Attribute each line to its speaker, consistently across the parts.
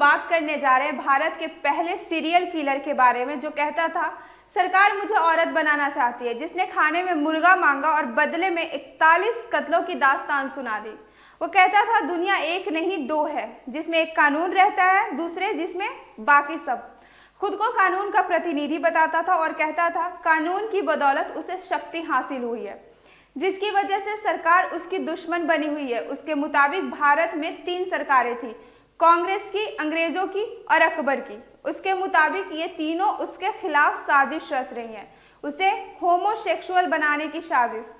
Speaker 1: बात करने जा रहे हैं भारत के पहले सीरियल किलर के बारे में, जो कहता था सरकार मुझे औरत बनाना चाहती है, जिसने खाने में मुर्गा मांगा और बदले में 41 कत्लों की दास्तान सुना दी। वो कहता था दुनिया एक नहीं दो है, जिसमें एक कानून रहता है, दूसरे जिसमें बाकी सब। खुद को कानून का प्रतिनिधि बताता था और कहता था कानून की बदौलत उसे शक्ति हासिल हुई है, जिसकी वजह से सरकार उसकी दुश्मन बनी हुई है। उसके मुताबिक भारत में 3 सरकारें थी, कांग्रेस की, अंग्रेजों की और अकबर की। उसके मुताबिक ये तीनों उसके खिलाफ साजिश रच रही हैं, उसे होमोसेक्सुअल बनाने की साजिश।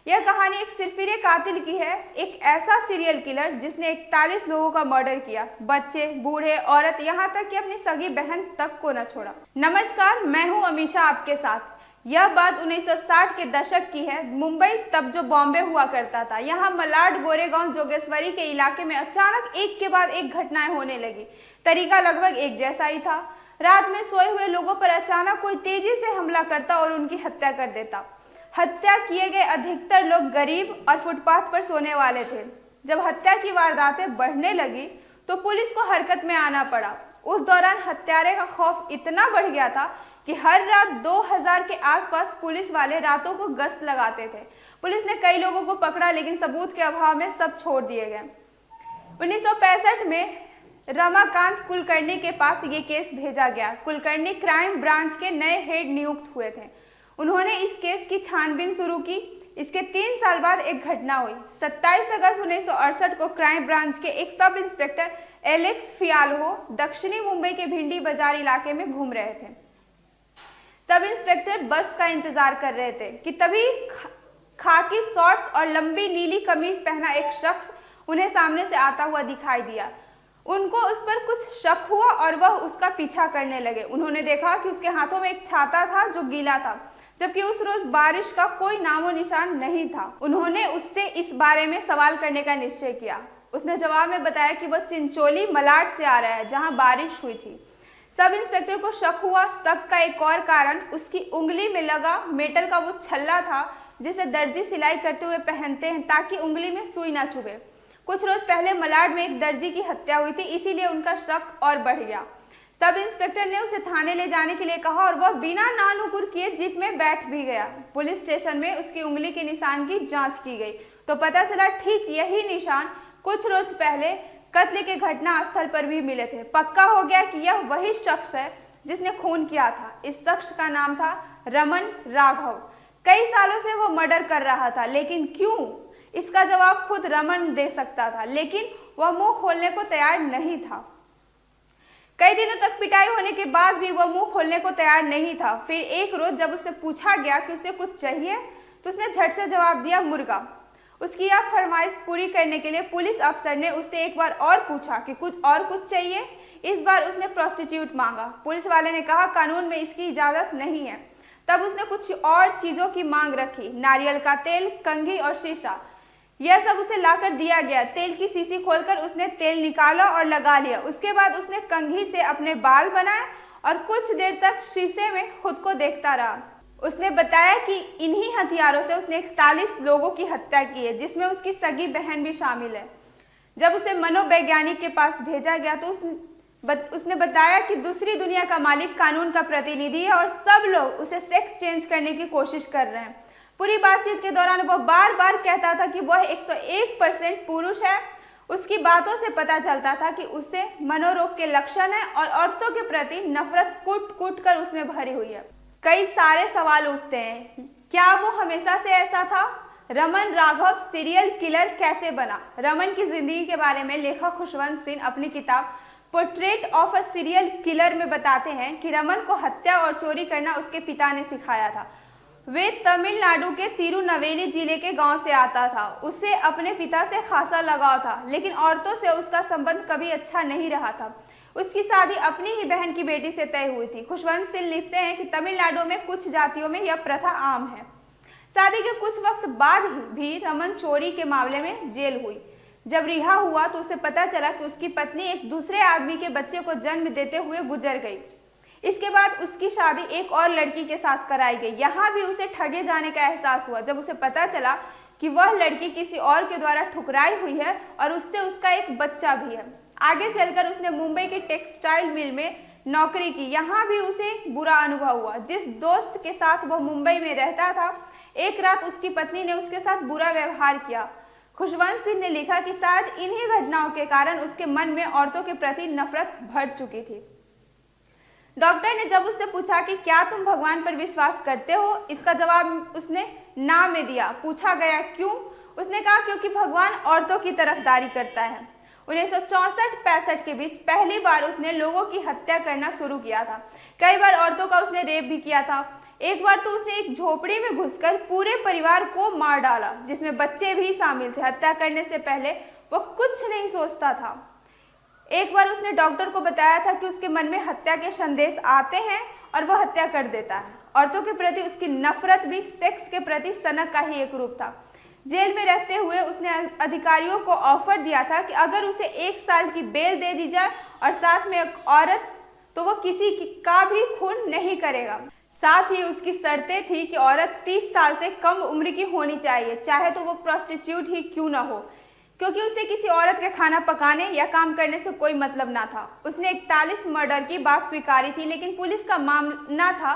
Speaker 1: यह कहानी एक सिरफिरे कातिल की है, एक ऐसा सीरियल किलर जिसने 41 लोगों का मर्डर किया, बच्चे, बूढ़े, औरत, यहाँ तक कि अपनी सगी बहन तक को न छोड़ा। नमस्कार, मैं हूँ अमीशा आपके साथ। यह बात 1960 के दशक की है। मुंबई तब जो बॉम्बे हुआ करता था, यहाँ मलाड, गोरेगांव, जोगेश्वरी के इलाके में अचानक एक के बाद एक घटनाएं होने लगी। तरीका लगभग एक जैसा ही था। रात में सोए हुए लोगों पर अचानक कोई तेजी से हमला करता और उनकी हत्या कर देता। हत्या किए गए अधिकतर लोग गरीब और फुटपाथ पर सोने वाले थे। जब हत्या की वारदातें बढ़ने लगी तो पुलिस को हरकत में आना पड़ा। उस दौरान हत्यारे का खौफ इतना बढ़ गया था कि हर रात 2000 के आसपास पुलिस वाले रातों को गश्त लगाते थे। पुलिस ने कई लोगों को पकड़ा, लेकिन सबूत के अभाव में सब छोड़ दिए गए। 1965 में रमाकांत कुलकर्णी के पास ये केस भेजा गया। कुलकर्णी क्राइम ब्रांच के नए हेड नियुक्त हुए थे। उन्होंने इस केस की छानबीन शुरू की। इसके 3 साल बाद एक घटना हुई। 27 अगस्त 1968 को क्राइम ब्रांच के एक सब इंस्पेक्टर एलेक्स फियाल्हो दक्षिणी मुंबई के भिंडी बाजार इलाके में घूम रहे थे। सब इंस्पेक्टर बस का इंतजार कर रहे थे कि तभी खाकी शॉर्ट्स और लंबी नीली कमीज पहना एक शख्स उन्हें सामने से आता हुआ दिखाई दिया। उनको उस पर कुछ शक हुआ और वह उसका पीछा करने लगे। उन्होंने देखा कि उसके हाथों में एक छाता था जो गीला था, जबकि उस रोज बारिश का कोई नामो निशान नहीं था। उन्होंने उससे इस बारे में सवाल करने का निश्चय किया। उसने जवाब में बताया कि वह चिंचोली मलाड से आ रहा है, जहां बारिश हुई थी। सब इंस्पेक्टर को शक हुआ। शक का एक और कारण उसकी उंगली में लगा मेटल का वो छल्ला था, जिसे दर्जी सिलाई करते हुए पहनते हैं ताकि उंगली में सुई ना चुभे। कुछ रोज पहले मलाड में एक दर्जी की हत्या हुई थी, इसीलिए उनका शक और बढ़ गया। सब इंस्पेक्टर ने उसे थाने ले जाने के लिए कहा और वह बिना नानुकुर किए जीप में बैठ भी गया। पुलिस स्टेशन में उसकी उंगली के निशान की जांच की गई तो पता चला ठीक यही निशान कुछ रोज पहले कत्ल के घटना स्थल पर भी मिले थे। पक्का हो गया कि यह वही शख्स है जिसने खून किया था। इस शख्स का नाम था रमन राघव। कई सालों से वो मर्डर कर रहा था, लेकिन क्यों? इसका जवाब खुद रमन दे सकता था, लेकिन वह मुंह खोलने को तैयार नहीं था। कई दिनों तक पिटाई होने के बाद भी वह मुंह खोलने को तैयार नहीं था। फिर एक रोज जब उससे पूछा गया कि उसे कुछ चाहिए तो उसने झट से जवाब दिया मुर्गा। उसकी यह फरमाइश पूरी करने के लिए पुलिस अफसर ने उससे एक बार और पूछा कि कुछ चाहिए। इस बार उसने प्रोस्टिट्यूट मांगा। पुलिस वाले ने कहा कानून में इसकी इजाजत नहीं है। तब उसने कुछ और चीजों की मांग रखी, नारियल का तेल, कंघी और शीशा। यह सब उसे लाकर दिया गया। तेल की शीशी खोलकर उसने तेल निकाला और लगा लिया। उसके बाद उसने कंघी से अपने बाल बनाए और कुछ देर तक शीशे में खुद को देखता रहा। उसने बताया कि इन्हीं हथियारों से उसने 41 लोगों की हत्या की है, जिसमें उसकी सगी बहन भी शामिल है। जब उसे मनोवैज्ञानिक के पास भेजा गया तो उसने बताया कि दूसरी दुनिया का मालिक कानून का प्रतिनिधि है और सब लोग उसे सेक्स चेंज करने की कोशिश कर रहे हैं। पूरी बातचीत के दौरान वह बार बार कहता था कि वह 101% पुरुष है। उसकी बातों से पता चलता था कि उसे मनोरोग के लक्षण है और औरतों के प्रति नफरत कूट कूट कर उसमें भरी हुई है। कई सारे सवाल उठते हैं, क्या वो हमेशा से ऐसा था? रमन राघव सीरियल किलर कैसे बना? रमन की जिंदगी के बारे में लेखक खुशवंत सिंह अपनी किताब portrait of a serial killer में बताते हैं कि रमन को हत्या और चोरी करना उसके पिता ने सिखाया था। वे तमिलनाडु के तिरुनवेली जिले के गांव से आता था। उसे अपने पिता से खासा लगाव था, लेकिन औरतों से उसका संबंध कभी अच्छा नहीं रहा था। उसकी शादी अपनी ही बहन की बेटी से तय हुई थी। खुशवंत सिंह लिखते हैं कि तमिलनाडु में कुछ जातियों में यह प्रथा आम है। शादी के कुछ वक्त बाद भी रमन चोरी के मामले में जेल हुई। जब रिहा हुआ तो उसे पता चला कि उसकी पत्नी एक दूसरे आदमी के बच्चे को जन्म देते हुए गुजर गई। इसके बाद उसकी शादी एक और लड़की के साथ कराई गई। यहाँ भी उसे ठगे जाने का एहसास हुआ जब उसे पता चला कि वह लड़की किसी और के द्वारा ठुकराई हुई है और उससे उसका एक बच्चा भी है। आगे चलकर उसने मुंबई के टेक्सटाइल मिल में नौकरी की। यहाँ भी उसे बुरा अनुभव हुआ। जिस दोस्त के साथ वह मुंबई में रहता था, एक रात उसकी पत्नी ने उसके साथ बुरा व्यवहार किया। खुशवंत सिंह ने लिखा कि शायद इन्हीं घटनाओं के कारण उसके मन में औरतों के प्रति नफरत भर चुकी थी। डॉक्टर ने जब उससे पूछा कि क्या तुम भगवान पर विश्वास करते हो, इसका जवाब उसने ना में दिया। पूछा गया क्यों, उसने कहा क्योंकि भगवान औरतों की तरफदारी करता है। 1964-65 के बीच पहली बार उसने लोगों की हत्या करना शुरू किया था। कई बार औरतों का उसने रेप भी किया था। एक बार तो उसने एक झोपड़ी में घुसकर पूरे परिवार को मार डाला, जिसमें बच्चे भी शामिल थे। हत्या करने से पहले वो कुछ नहीं सोचता था। एक बार उसने डॉक्टर को बताया था कि उसके मन में हत्या के संदेश आते हैं और वह हत्या कर देता है। औरतों के प्रति उसकी नफरत भी सेक्स के प्रति सनक का ही एक रूप था। जेल में रहते हुए उसने अधिकारियों को ऑफर दिया था कि अगर उसे 1 साल की बेल दे दी जाए और साथ में एक औरत, तो वह किसी का भी खून नहीं करेगा। साथ ही उसकी शर्तें थी कि औरत 30 साल से कम उम्र की होनी चाहिए, चाहे तो वो प्रोस्टिट्यूट ही क्यों ना हो, क्योंकि उसे किसी औरत के खाना पकाने या काम करने से कोई मतलब ना था। उसने 41 मर्डर की बात स्वीकारी थी, लेकिन पुलिस का मानना था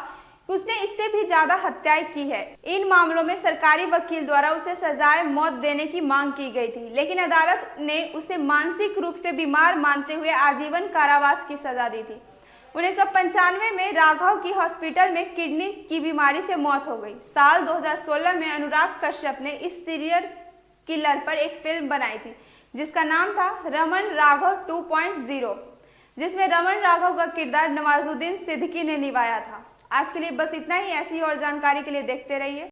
Speaker 1: कि उसने इससे भी ज्यादा हत्याएं की है। इन मामलों में सरकारी वकील द्वारा उसे सजाए मौत देने की मांग की गई थी, लेकिन अदालत ने उसे मानसिक रूप से बीमार मानते हुए आजीवन कारावास की सजा दी थी। 1995 में राघव की हॉस्पिटल में किडनी की बीमारी से मौत हो गई। साल 2016 में अनुराग कश्यप ने इस सीरियल किलर पर एक फिल्म बनाई थी, जिसका नाम था रमन राघव 2.0, जिसमें रमन राघव का किरदार नवाजुद्दीन सिद्दीकी ने निभाया था। आज के लिए बस इतना ही। ऐसी और जानकारी के लिए देखते रहिए